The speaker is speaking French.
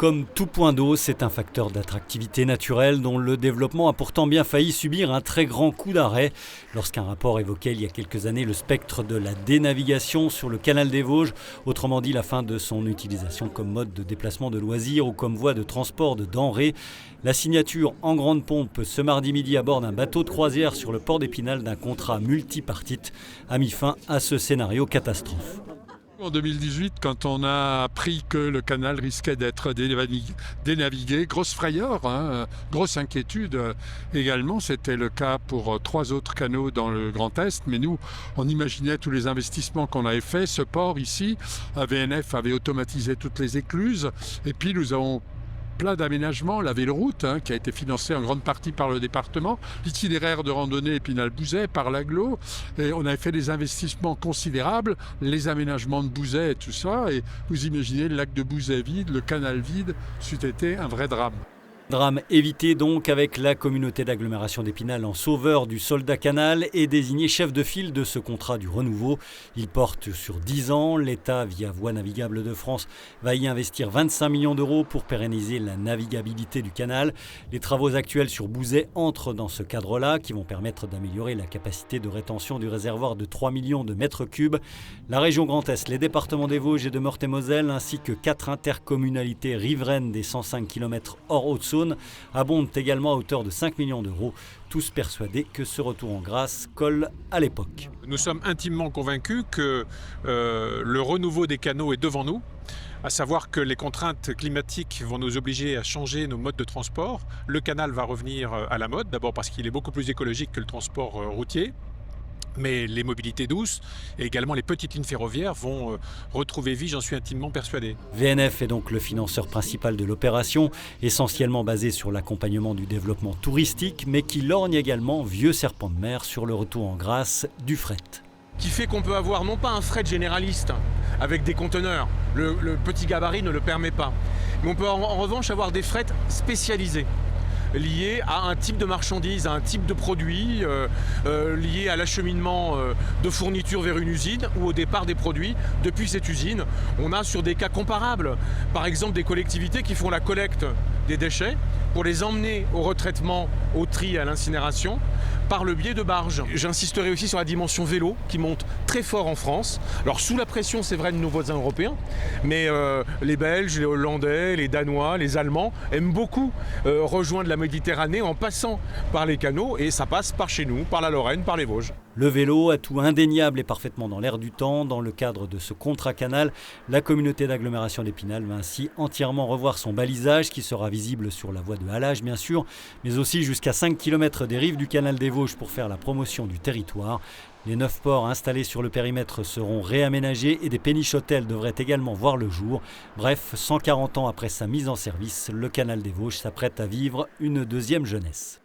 Comme tout point d'eau, c'est un facteur d'attractivité naturelle dont le développement a pourtant bien failli subir un très grand coup d'arrêt lorsqu'un rapport évoquait il y a quelques années le spectre de la dénavigation sur le canal des Vosges, autrement dit la fin de son utilisation comme mode de déplacement de loisirs ou comme voie de transport de denrées. La signature en grande pompe ce mardi midi à bord d'un bateau de croisière sur le port d'Épinal d'un contrat multipartite a mis fin à ce scénario catastrophe. En 2018, quand on a appris que le canal risquait d'être dénavigué, grosse frayeur, grosse inquiétude également. C'était le cas pour 3 autres canaux dans le Grand Est. Mais nous, on imaginait tous les investissements qu'on avait faits. Ce port ici, VNF avait automatisé toutes les écluses. Et puis nous avons plein d'aménagements, la Véloroute qui a été financée en grande partie par le département, l'itinéraire de randonnée Épinal-Bouzet par l'Aglo, et on avait fait des investissements considérables, les aménagements de Bouzet et tout ça, et vous imaginez le lac de Bouzet vide, le canal vide, c'eût été un vrai drame. Drame évité donc avec la communauté d'agglomération d'Épinal en sauveur du soldat canal et désigné chef de file de ce contrat du renouveau. Il porte sur 10 ans. L'État, via Voies navigables de France, va y investir 25 millions d'euros pour pérenniser la navigabilité du canal. Les travaux actuels sur Bouzet entrent dans ce cadre-là qui vont permettre d'améliorer la capacité de rétention du réservoir de 3 millions de mètres cubes. La région Grand Est, les départements des Vosges et de Meurthe-et-Moselle ainsi que 4 intercommunalités riveraines des 105 km hors Haute-Saône abondent également à hauteur de 5 millions d'euros, tous persuadés que ce retour en grâce colle à l'époque. Nous sommes intimement convaincus que le renouveau des canaux est devant nous, à savoir que les contraintes climatiques vont nous obliger à changer nos modes de transport. Le canal va revenir à la mode, d'abord parce qu'il est beaucoup plus écologique que le transport routier. Mais les mobilités douces et également les petites lignes ferroviaires vont retrouver vie, j'en suis intimement persuadé. VNF est donc le financeur principal de l'opération, essentiellement basé sur l'accompagnement du développement touristique, mais qui lorgne également, vieux serpent de mer, sur le retour en grâce du fret. Qui fait qu'on peut avoir non pas un fret généraliste avec des conteneurs, le petit gabarit ne le permet pas, mais on peut en revanche avoir des frets spécialisés, liés à un type de marchandises, à un type de produit, liés à l'acheminement de fournitures vers une usine ou au départ des produits depuis cette usine. On a sur des cas comparables, par exemple des collectivités qui font la collecte des déchets pour les emmener au retraitement, au tri et à l'incinération par le biais de barges. J'insisterai aussi sur la dimension vélo qui monte très fort en France. Alors sous la pression, c'est vrai, de nos voisins européens, mais les Belges, les Hollandais, les Danois, les Allemands aiment beaucoup rejoindre la Méditerranée en passant par les canaux et ça passe par chez nous, par la Lorraine, par les Vosges. Le vélo, atout indéniable et parfaitement dans l'air du temps. Dans le cadre de ce contrat canal, la communauté d'agglomération d'Épinal va ainsi entièrement revoir son balisage qui sera visible sur la voie de halage bien sûr, mais aussi jusqu'à 5 km des rives du canal des Vosges pour faire la promotion du territoire. Les 9 ports installés sur le périmètre seront réaménagés et des péniches hôtels devraient également voir le jour. Bref, 140 ans après sa mise en service, le canal des Vosges s'apprête à vivre une deuxième jeunesse.